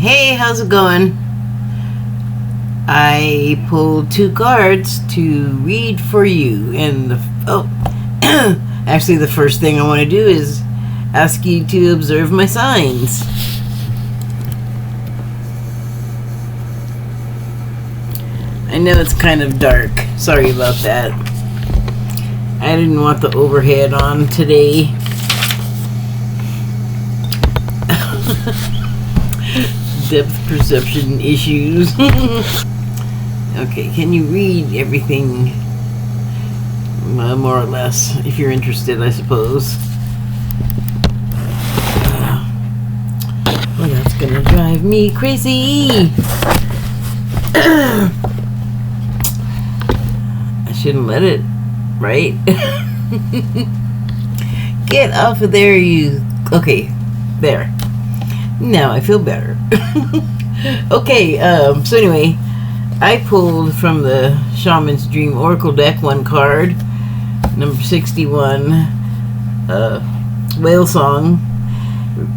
Hey, how's it going? I pulled 2 cards to read for you, and actually the first thing I want to do is ask you to observe my signs. I know it's kind of dark. Sorry about that. I didn't want the overhead on today. Depth perception issues. Okay, can you read everything more or less, if you're interested, I suppose? Well, that's gonna drive me crazy. I shouldn't let it, right? Get off of there, you... Okay, there. Now I feel better. Okay, so anyway, I pulled from the Shaman's Dream Oracle deck 1 card, number 61, Whale Song,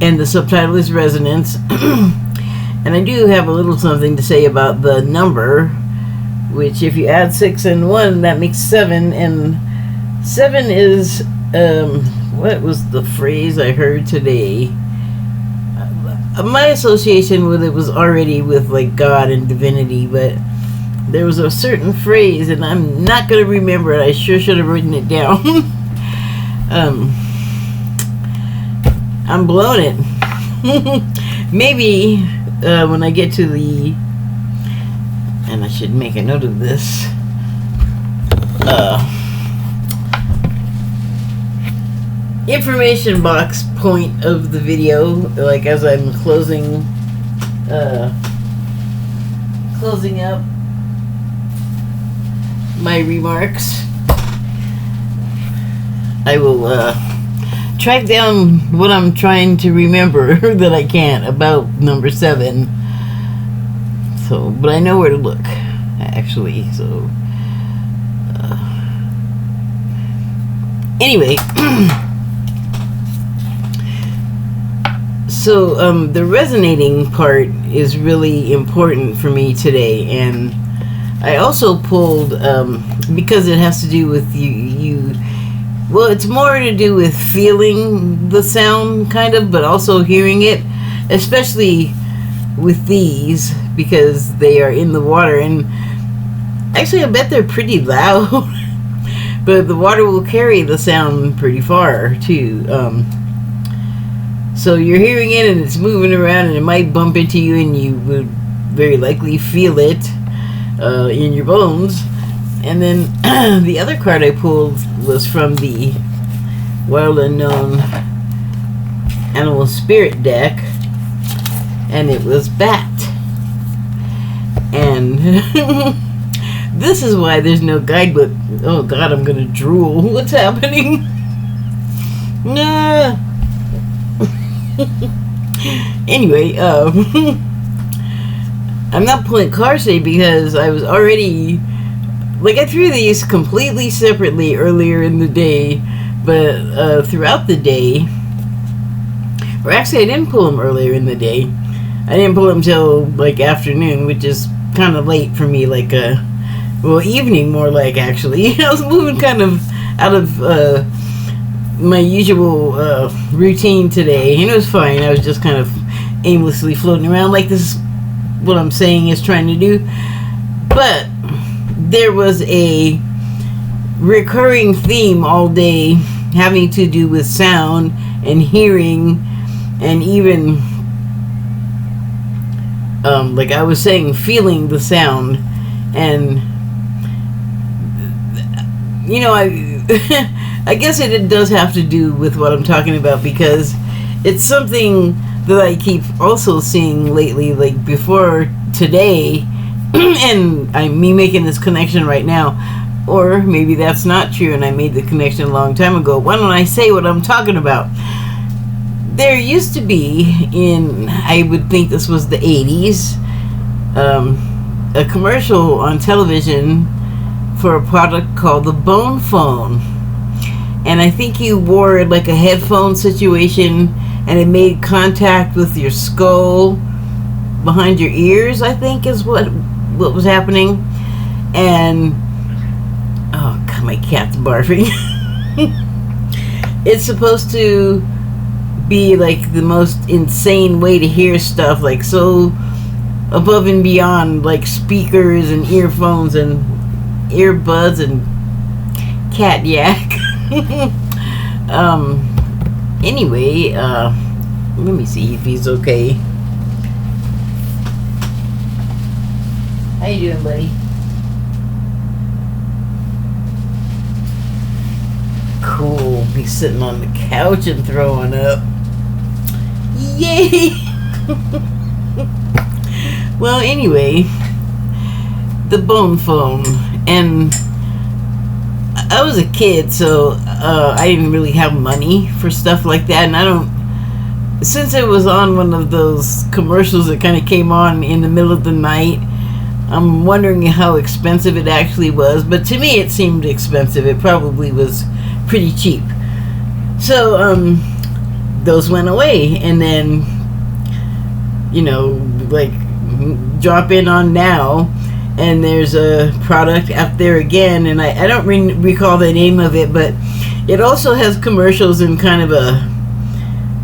and the subtitle is Resonance. And I do have a little something to say about the number, which if you add 6 and 1, that makes 7, and 7 is, what was the phrase I heard today? My association with it was already with like God and divinity, but there was a certain phrase, and I'm not going to remember it. I sure should have written it down. I'm blowing it. Maybe when I get to the, and I should make a note of this, information box point of the video, like as I'm closing up my remarks, I will track down what I'm trying to remember that I can't about number 7. So, but I know where to look, actually. So, anyway. So, the resonating part is really important for me today, and I also pulled, because it has to do with well, it's more to do with feeling the sound, kind of, but also hearing it, especially with these, because they are in the water, and actually I bet they're pretty loud, but the water will carry the sound pretty far, too. So you're hearing it and it's moving around, and it might bump into you, and you would very likely feel it in your bones. And then the other card I pulled was from the Wild Unknown Animal Spirit deck, and it was Bat. And this is why there's no guidebook. Oh God, I'm gonna drool. What's happening? Nah. Anyway, I'm not pulling cards today because I was already, like, I threw these completely separately earlier in the day, but throughout the day, or actually I didn't pull them earlier in the day. I didn't pull them till like afternoon, which is kind of late for me, like well, evening more like, actually. I was moving kind of out of my usual routine today, and it was fine. I was just kind of aimlessly floating around like this is what I'm saying is trying to do. But there was a recurring theme all day having to do with sound and hearing, and even like I was saying, feeling the sound. And you know, I guess it does have to do with what I'm talking about, because it's something that I keep also seeing lately, like before today, and me making this connection right now, or maybe that's not true and I made the connection a long time ago. Why don't I say what I'm talking about? There used to be, in, I would think this was the 80s, a commercial on television for a product called the Bone Phone. And I think you wore it like a headphone situation, and it made contact with your skull behind your ears, I think is what was happening. And oh god, my cat's barfing. It's supposed to be like the most insane way to hear stuff, like so above and beyond like speakers and earphones and earbuds and cat yak. Anyway, let me see if he's okay. How you doing, buddy? Cool. He's sitting on the couch and throwing up. Yay! Well, anyway, the bone phone. And I was a kid, so I didn't really have money for stuff like that. And I don't... Since it was on one of those commercials that kind of came on in the middle of the night, I'm wondering how expensive it actually was. But to me, it seemed expensive. It probably was pretty cheap. So those went away, and then like drop in on now, and there's a product out there again, and I don't recall the name of it, but it also has commercials in kind of a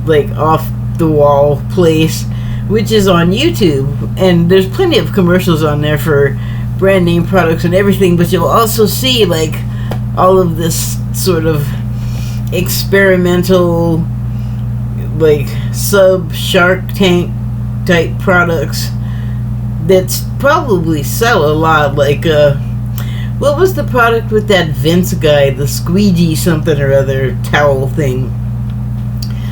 like off the wall place, which is on YouTube, and there's plenty of commercials on there for brand name products and everything, but you'll also see like all of this sort of experimental, like sub Shark Tank type products that's probably sell a lot. Like what was the product with that Vince guy, the squeegee something or other towel thing,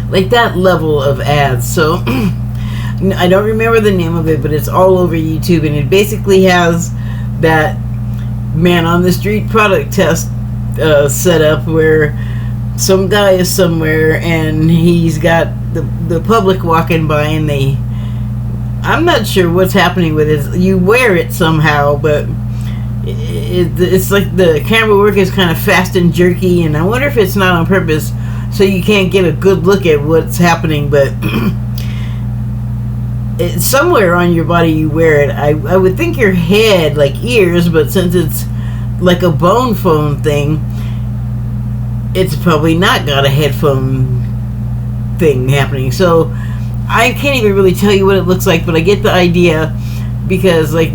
like that level of ads. So I don't remember the name of it, but it's all over YouTube, and it basically has that man on the street product test set up where some guy is somewhere and he's got the public walking by, and I'm not sure what's happening with it. You wear it somehow, but it's like the camera work is kind of fast and jerky, and I wonder if it's not on purpose so you can't get a good look at what's happening, but it's somewhere on your body you wear it. I would think your head, like ears, but since it's like a bone phone thing, it's probably not got a headphone thing happening. So I can't even really tell you what it looks like, but I get the idea, because like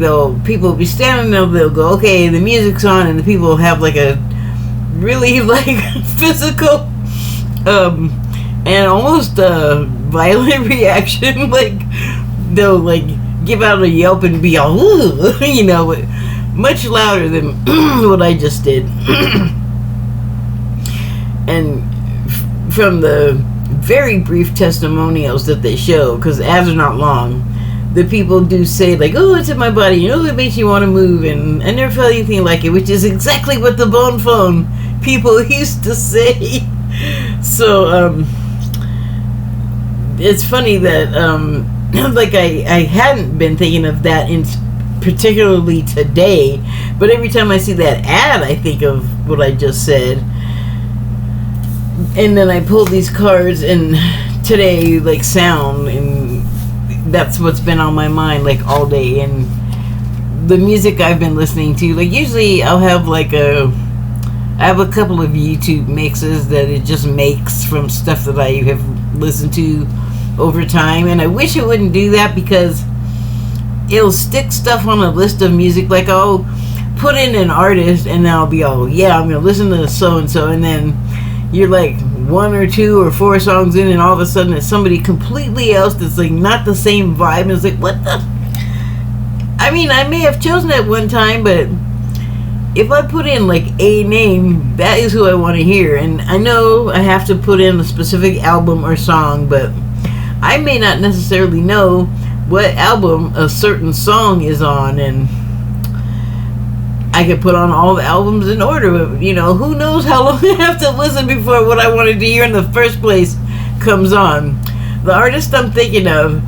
people will be standing there, they'll go, okay, the music's on, and the people will have like a really like physical and almost a violent reaction. Like they'll like give out a yelp and be all but much louder than what I just did. And from the very brief testimonials that they show, because ads are not long, the people do say like, oh, it's in my body, it makes you want to move, and I never felt anything like it, which is exactly what the bone phone people used to say. So it's funny that like I hadn't been thinking of that in particularly today, but every time I see that ad I think of what I just said. And then I pulled these cards, and today, like, sound, and that's what's been on my mind, like, all day. And the music I've been listening to, like, usually I'll have, like, I have a couple of YouTube mixes that it just makes from stuff that I have listened to over time. And I wish it wouldn't do that, because it'll stick stuff on a list of music, like, I'll put in an artist, and then I'll be all, yeah, I'm going to listen to so-and-so, and then you're like 1 or 2 or 4 songs in, and all of a sudden it's somebody completely else that's like not the same vibe, and it's like, what the? I mean, I may have chosen it one time, but if I put in like a name, that is who I want to hear. And I know I have to put in a specific album or song, but I may not necessarily know what album a certain song is on, and I could put on all the albums in order, but who knows how long I have to listen before what I wanted to hear in the first place comes on. The artist I'm thinking of,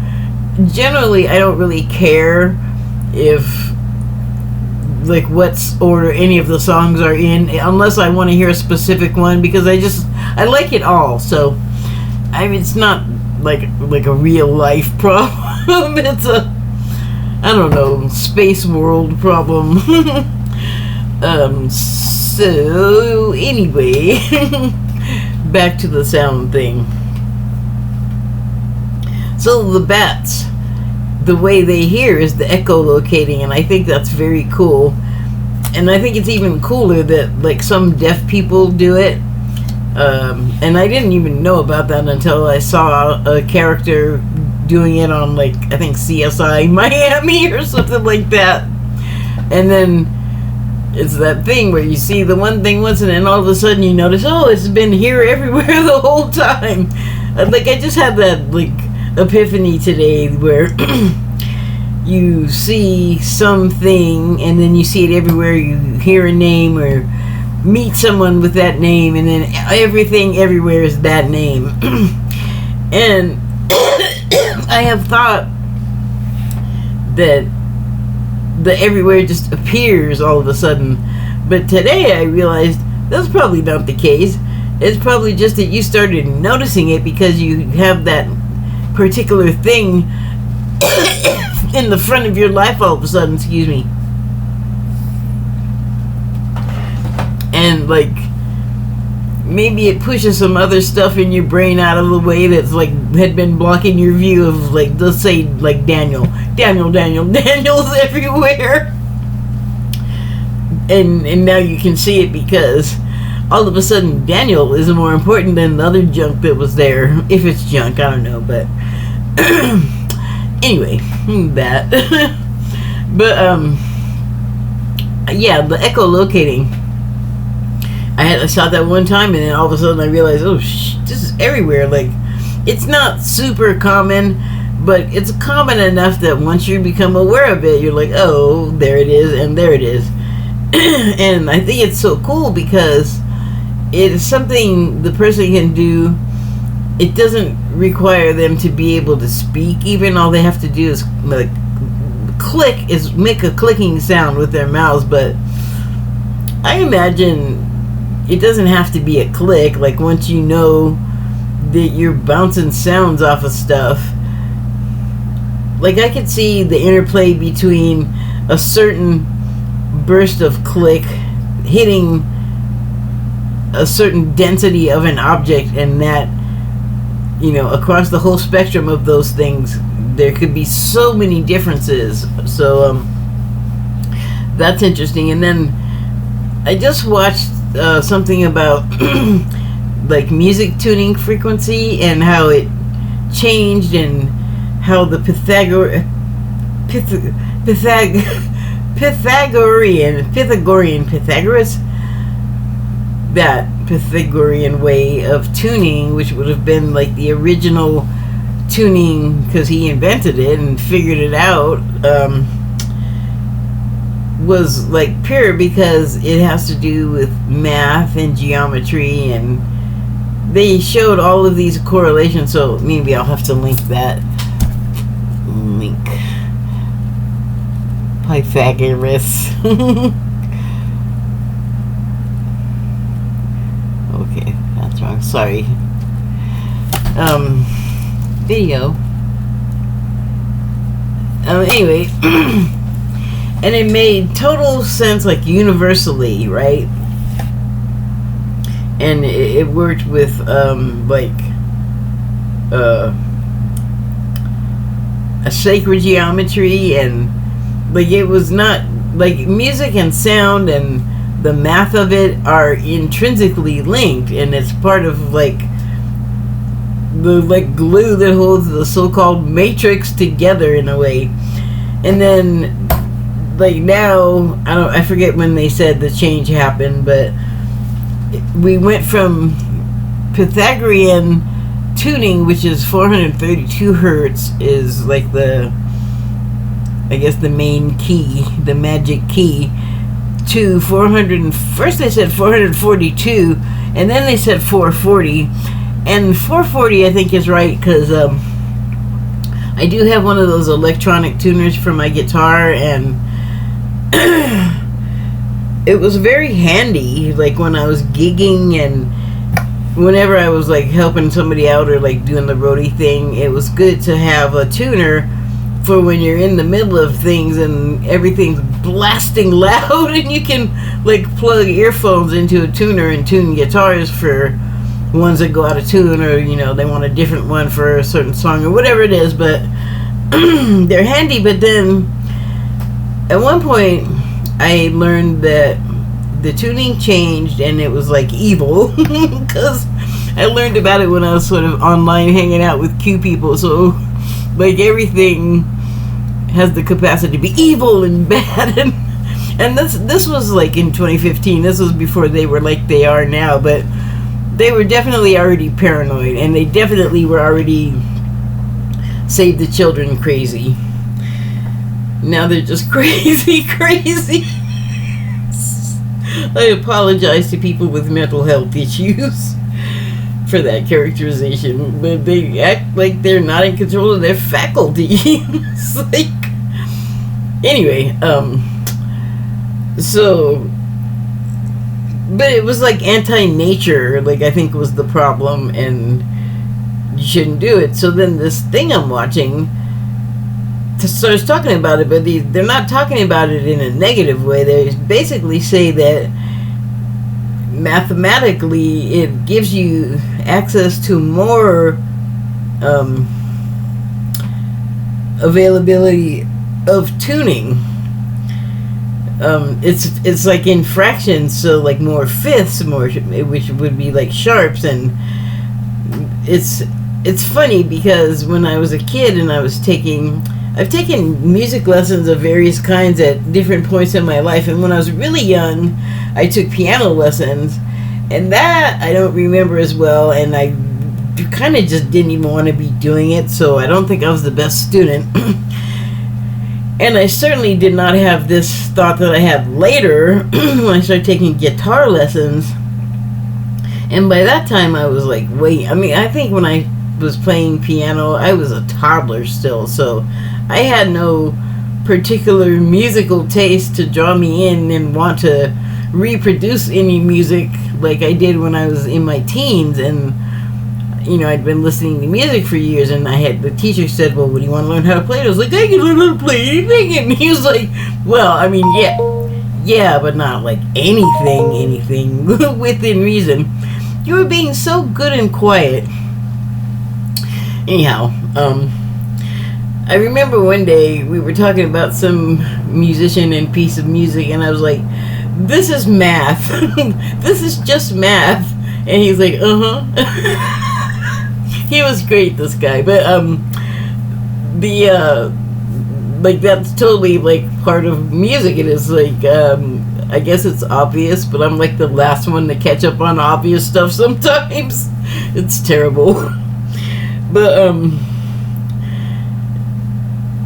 generally I don't really care if like what order any of the songs are in, unless I want to hear a specific one, because I like it all. So I mean, it's not like a real life problem. I don't know, space world problem. So anyway, back to the sound thing. So the bats, the way they hear is the echolocating, and I think that's very cool. And I think it's even cooler that like some deaf people do it. And I didn't even know about that until I saw a character doing it on, like, I think CSI Miami or something like that. And then it's that thing where you see the one thing once and then all of a sudden you notice, oh, it's been here everywhere the whole time. Like, I just had that, like, epiphany today where you see something and then you see it everywhere. You hear a name or meet someone with that name, and then everything everywhere is that name. And I have thought that the everywhere just appears all of a sudden, but today I realized that's probably not the case. It's probably just that you started noticing it because you have that particular thing in the front of your life all of a sudden, excuse me. And like maybe it pushes some other stuff in your brain out of the way that's like had been blocking your view of, like, let's say, like Daniel's everywhere, and now you can see it because all of a sudden Daniel is more important than the other junk that was there. If it's junk, I don't know, but anyway, that. But yeah, the echolocating. I saw that one time, and then all of a sudden I realized, oh, this is everywhere. Like, it's not super common, but it's common enough that once you become aware of it, you're like, oh, there it is, and there it is. And I think it's so cool because it is something the person can do. It doesn't require them to be able to speak. Even all they have to do is like make a clicking sound with their mouths. But I imagine it doesn't have to be a click. Like, once you know that you're bouncing sounds off of stuff, like, I could see the interplay between a certain burst of click hitting a certain density of an object, and that, you know, across the whole spectrum of those things there could be so many differences. So that's interesting. And then I just watched something about like music tuning frequency and how it changed, and how the Pythagorean Pythagorean way of tuning, which would have been like the original tuning because he invented it and figured it out, was like pure because it has to do with math and geometry, and they showed all of these correlations. So maybe I'll have to link that link. Pythagoras. Okay, that's wrong. Sorry. Video. Anyway. And it made total sense, like, universally, right? And it worked with, like, a sacred geometry, and, like, it was not, like, music and sound and the math of it are intrinsically linked, and it's part of, like, the, like, glue that holds the so-called matrix together in a way. And then, like, now, I forget when they said the change happened, but we went from Pythagorean tuning, which is 432 hertz, is like the, I guess, the main key, the magic key, to 400. First they said 442, and then they said 440, and 440 I think is right, because I do have one of those electronic tuners for my guitar, and it was very handy, like when I was gigging and whenever I was like helping somebody out or like doing the roadie thing. It was good to have a tuner for when you're in the middle of things and everything's blasting loud, and you can like plug earphones into a tuner and tune guitars for ones that go out of tune, or they want a different one for a certain song or whatever it is. But they're handy. But then at one point I learned that the tuning changed and it was like evil because I learned about it when I was sort of online hanging out with Q people. So like everything has the capacity to be evil and bad, and this was like in 2015. This was before they were like they are now, but they were definitely already paranoid, and they definitely were already save the children crazy. Now they're just crazy. I apologize to people with mental health issues for that characterization, but they act like they're not in control of their faculties. Like, anyway, so, but it was like anti-nature, like I think was the problem, and you shouldn't do it. So then this thing I'm watching starts talking about it, but they're not talking about it in a negative way. They basically say that mathematically it gives you access to more availability of tuning. It's like in fractions, so like more fifths, which would be like sharps. And it's funny because when I was a kid and I've taken music lessons of various kinds at different points in my life, and when I was really young I took piano lessons, and that I don't remember as well, and I kind of just didn't even want to be doing it, so I don't think I was the best student. And I certainly did not have this thought that I had later when I started taking guitar lessons. And by that time I was like, wait, I mean, I think when I was playing piano I was a toddler still, so I had no particular musical taste to draw me in and want to reproduce any music like I did when I was in my teens. And I'd been listening to music for years, and the teacher said, well, what do you want to learn how to play? And I was like, I can learn how to play anything. And he was like, well, I mean, yeah, but not like anything within reason. You were being so good and quiet. Anyhow, I remember one day we were talking about some musician and piece of music, and I was like, this is math. This is just math. And he's like, he was great, this guy. But like that's totally like part of music. It is like I guess it's obvious, but I'm like the last one to catch up on obvious stuff sometimes. It's terrible. But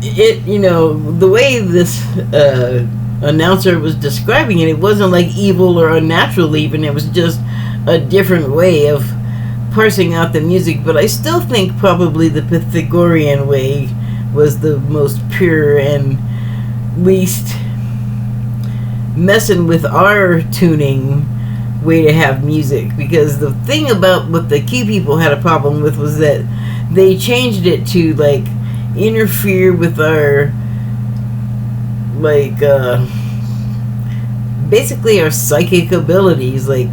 the way this announcer was describing it, it wasn't like evil or unnatural even. It was just a different way of parsing out the music. But I still think probably the Pythagorean way was the most pure and least messing with our tuning way to have music. Because the thing about what the Q people had a problem with was that they changed it to like interfere with our like basically our psychic abilities, like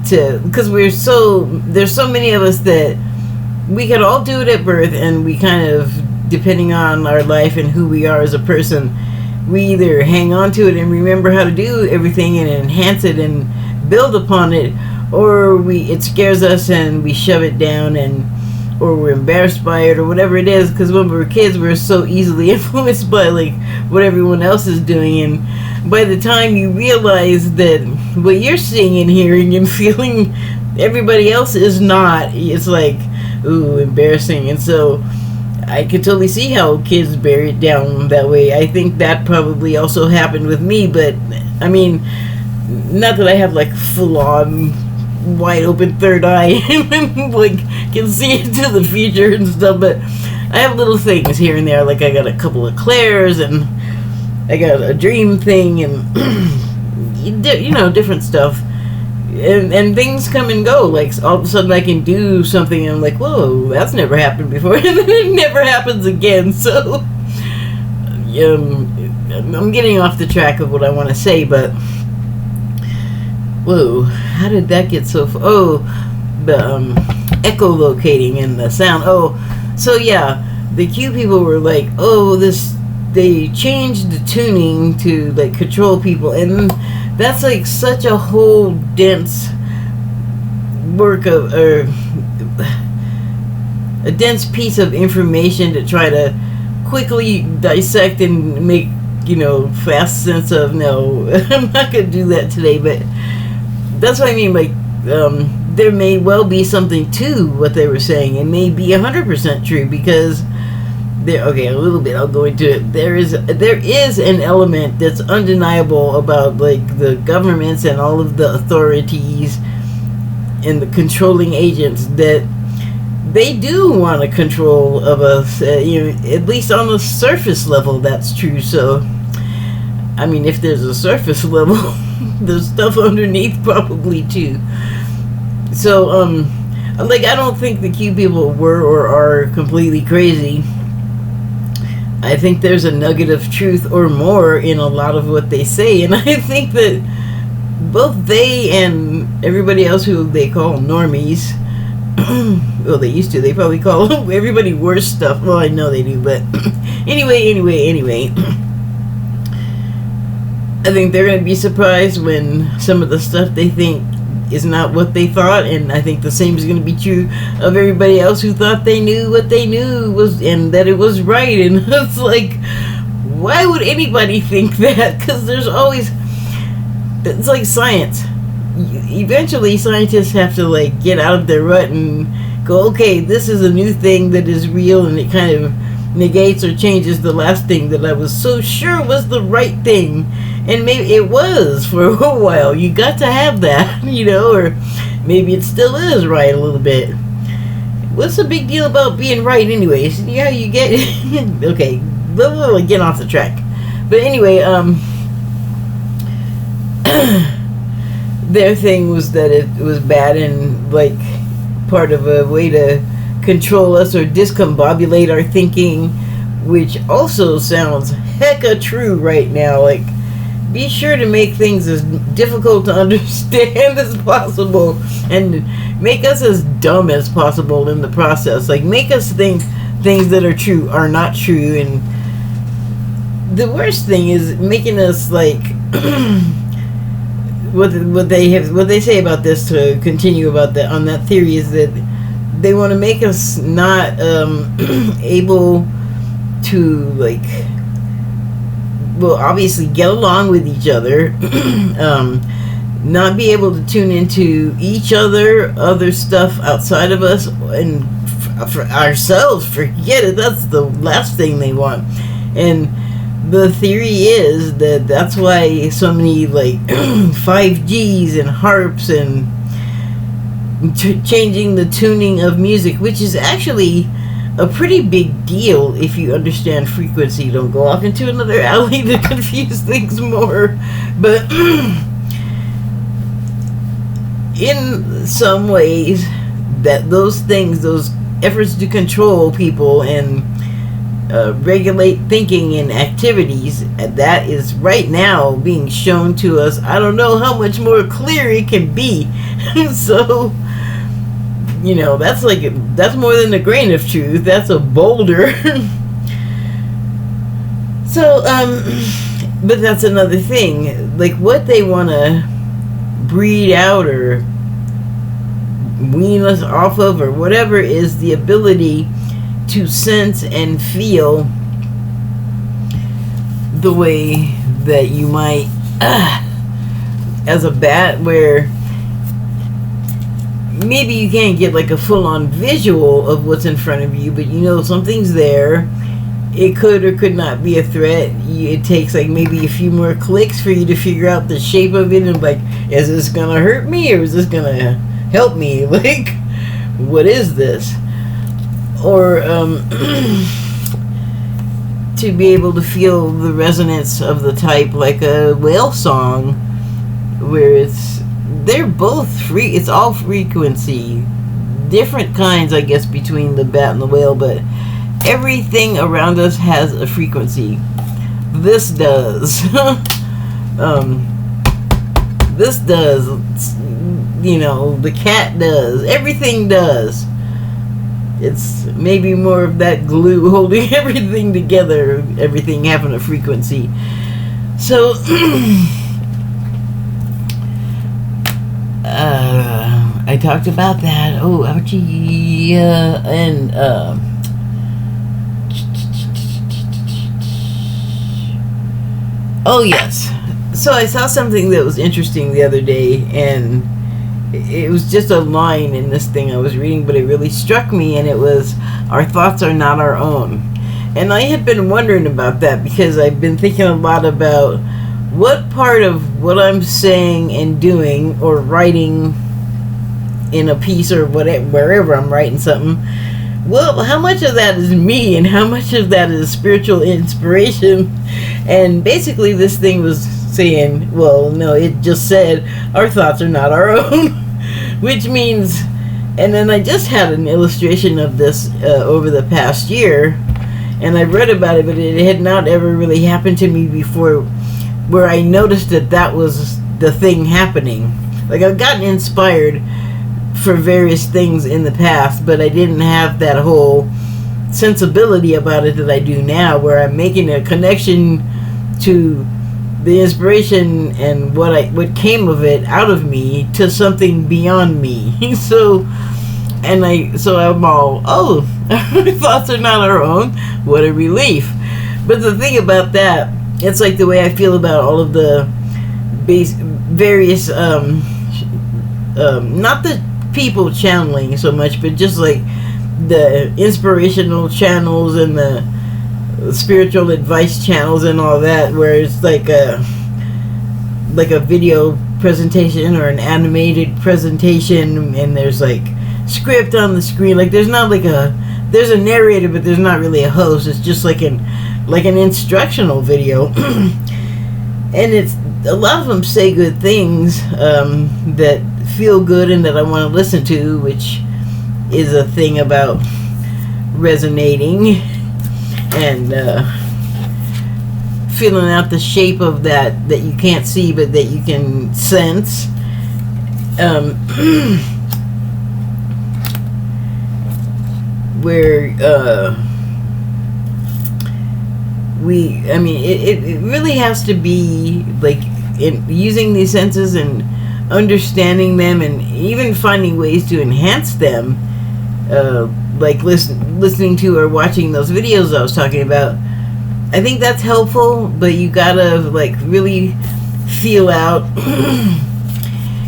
because there's so many of us that we could all do it at birth, and we kind of, depending on our life and who we are as a person, we either hang on to it and remember how to do everything and enhance it and build upon it, or it scares us and we shove it down, or we're embarrassed by it, or whatever it is. Because when we were kids, we were so easily influenced by like what everyone else is doing, and by the time you realize that what you're seeing and hearing and feeling, everybody else is not, it's like, ooh, embarrassing. And so I could totally see how kids bury it down that way. I think that probably also happened with me, but I mean, not that I have like full on wide open third eye and like can see into the future and stuff, but I have little things here and there. Like I got a couple of clairs, and I got a dream thing, and different stuff, and things come and go. Like all of a sudden I can do something and I'm like, whoa, that's never happened before, and then it never happens again. So I'm getting off the track of what I want to say, but whoa, how did that get so the echolocating and the sound. So yeah, the Q people were like, they changed the tuning to like control people, and that's like such a whole dense work of a dense piece of information to try to quickly dissect and make fast sense of. No, I'm not gonna do that today, but that's what I mean. Like there may well be something to what they were saying. It may be 100% true, because a little bit, I'll go into it. There is an element that's undeniable about like the governments and all of the authorities and the controlling agents, that they do want a control of us, at least on the surface level. That's true. So I mean, if there's a surface level, there's stuff underneath probably too. So like, I don't think the Q people were or are completely crazy. I think there's a nugget of truth or more in a lot of what they say, and I think that both they and everybody else who they call normies, well, they used to, they probably call everybody worse stuff. Well, I know they do, but anyway, I think they're going to be surprised when some of the stuff they think is not what they thought, and I think the same is going to be true of everybody else who thought they knew what they knew was, and that it was right. And it's like, why would anybody think that? Because there's always, it's like science. Eventually scientists have to like get out of their rut and go, okay, this is a new thing that is real, and it kind of negates or changes the last thing that I was so sure was the right thing. And maybe it was for a while. You got to have that, or maybe it still is right a little bit. What's the big deal about being right anyways? Yeah, you get it. Okay, get off the track. But anyway, their thing was that it was bad and like part of a way to control us or discombobulate our thinking, which also sounds hecka true right now. Like, be sure to make things as difficult to understand as possible, and make us as dumb as possible in the process. Like, make us think things that are true are not true. And the worst thing is making us like what they say about this, to continue about that on that theory, is that they want to make us not able to like, well, obviously get along with each other, not be able to tune into each other stuff outside of us, and for ourselves, forget it. That's the last thing they want. And the theory is that that's why so many like 5Gs and harps and changing the tuning of music, which is actually a pretty big deal if you understand frequency. Don't go off into another alley to confuse things more. But in some ways, that those things, those efforts to control people and regulate thinking and activities, that is right now being shown to us. I don't know how much more clear it can be. So that's more than a grain of truth. That's a boulder. So, but that's another thing. Like, what they want to breed out or wean us off of or whatever is the ability to sense and feel the way that you might as a bat, where maybe you can't get like a full-on visual of what's in front of you, but something's there. It could or could not be a threat. It takes like maybe a few more clicks for you to figure out the shape of it, and like, is this gonna hurt me or is this gonna help me? Like, what is this? Or to be able to feel the resonance of the type, like a whale song, where they're both free. It's all frequency, different kinds, I guess, between the bat and the whale, but everything around us has a frequency. this does. This does. You know, the cat does. Everything does. It's maybe more of that glue holding everything together. Everything having a frequency. So, I talked about that. Oh, ouchie. And, oh, yes. So I saw something that was interesting the other day, and it was just a line in this thing I was reading, but it really struck me, and it was, our thoughts are not our own. And I had been wondering about that, because I've been thinking a lot about what part of what I'm saying and doing, or writing in a piece, or whatever, wherever I'm writing something, well, how much of that is me, and how much of that is spiritual inspiration? And basically this thing was saying, well, no, it just said, our thoughts are not our own. Which means, and then I just had an illustration of this over the past year, and I read about it, but it had not ever really happened to me before, where I noticed that that was the thing happening. Like, I've gotten inspired for various things in the past, but I didn't have that whole sensibility about it that I do now, where I'm making a connection to the inspiration and what came of it out of me to something beyond me. So I'm all, oh, our thoughts are not our own. What a relief. But the thing about that, it's like the way I feel about all of the various not the people channeling so much, but just like the inspirational channels and the spiritual advice channels and all that, where it's like a video presentation or an animated presentation, and there's like script on the screen. Like, there's not like there's a narrator, but there's not really a host. It's just like an instructional video. And it's, a lot of them say good things that feel good and that I want to listen to, which is a thing about resonating and feeling out the shape of that you can't see but that you can sense. Where it really has to be like in using these senses and understanding them, and even finding ways to enhance them, like listening to or watching those videos I was talking about. I think that's helpful, but you gotta like really feel out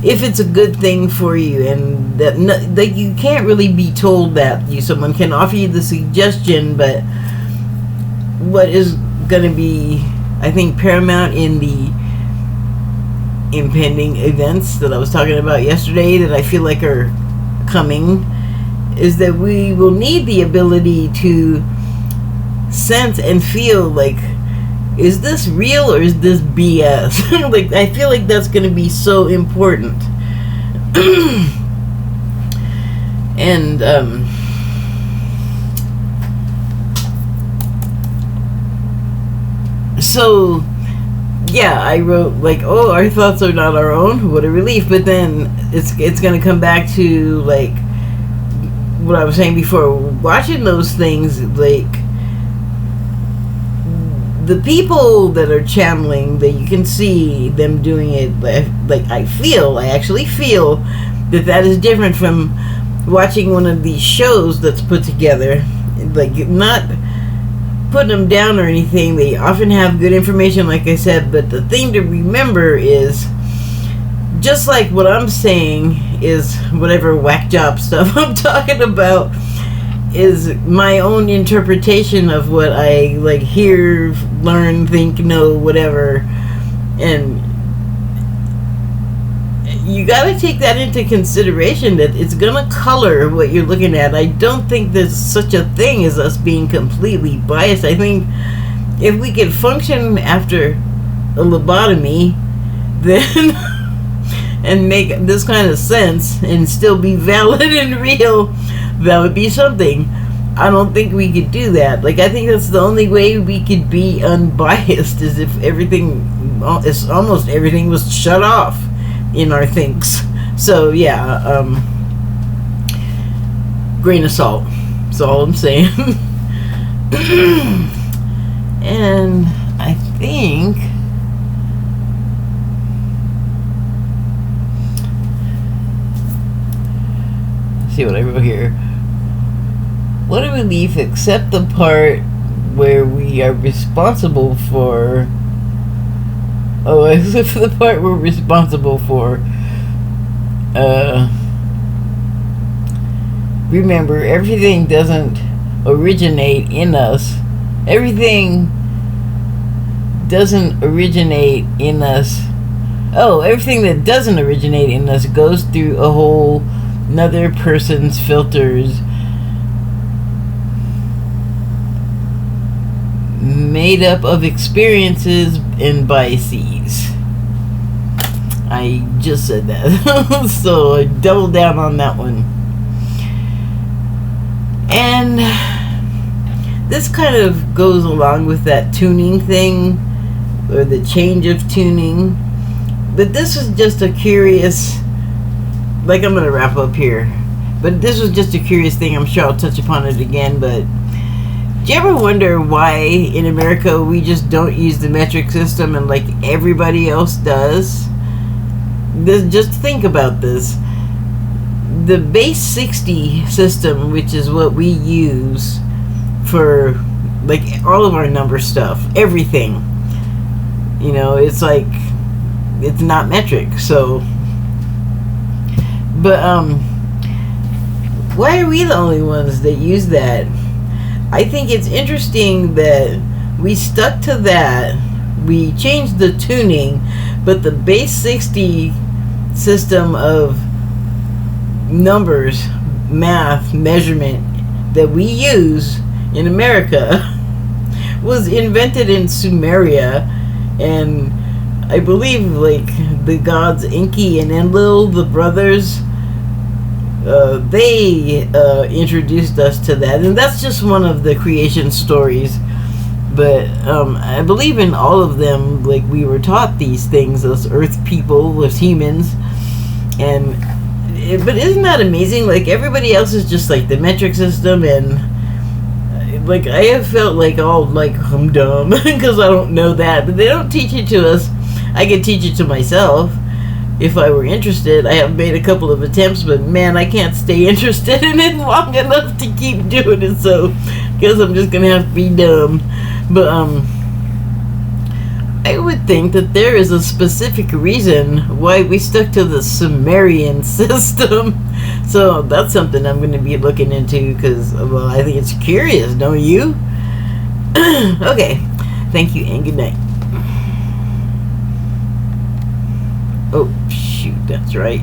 if it's a good thing for you, and that you can't really be told that. Someone can offer you the suggestion, but what is going to be, I think, paramount in the impending events that I was talking about yesterday that I feel like are coming, is that we will need the ability to sense and feel like, is this real or is this BS? Like, I feel like that's going to be so important. And so yeah, I wrote like, oh, our thoughts are not our own, what a relief. But then it's going to come back to like what I was saying before, watching those things, like the people that are channeling, that you can see them doing it, like I actually feel that is different from watching one of these shows that's put together. Like, not putting them down or anything, they often have good information, like I said, but the thing to remember is, just like what I'm saying is whatever whack job stuff I'm talking about is my own interpretation of what I like hear, learn, think, know, whatever. And you got to take that into consideration, that it's gonna color what you're looking at. I don't think there's such a thing as us being completely biased. I think if we could function after a lobotomy, then and make this kind of sense and still be valid and real, that would be something. I don't think we could do that. Like, I think that's the only way we could be unbiased, is if almost everything was shut off in our thinks. So yeah, grain of salt. That's all I'm saying. And I think see what I wrote here. What do we leave except the part where we are responsible for? Oh, except for the part we're responsible for. Remember, everything doesn't originate in us. Everything doesn't originate in us. Oh, everything that doesn't originate in us goes through a whole another person's filters, made up of experiences and biases. I just said that. So I doubled down on that one. And this kind of goes along with that tuning thing, or the change of tuning. But this is just a curious, like, I'm gonna wrap up here, but this was just a curious thing. I'm sure I'll touch upon it again. But do you ever wonder why in America we just don't use the metric system and like everybody else does? Just think about this. The base 60 system, which is what we use for like all of our number stuff, everything, you know, it's like, it's not metric. So but why are we the only ones that use that? I think it's interesting that we stuck to that. We changed the tuning, but the base 60 system of numbers, math, measurement that we use in America was invented in Sumeria, and I believe like the gods Enki and Enlil, the brothers, they introduced us to that, and that's just one of the creation stories. But I believe in all of them, like, we were taught these things, those earth people, those humans. And but isn't that amazing? Like, everybody else is just like the metric system, and like, I have felt like, oh, like, I'm dumb because I don't know that. But they don't teach it to us. I could teach it to myself if I were interested. I have made a couple of attempts, but man, I can't stay interested in it long enough to keep doing it. So guess I'm just gonna have to be dumb. But I would think that there is a specific reason why we stuck to the Sumerian system. So that's something I'm going to be looking into, because, well, I think it's curious, don't you? Okay, thank you and good night. Oh, shoot, that's right.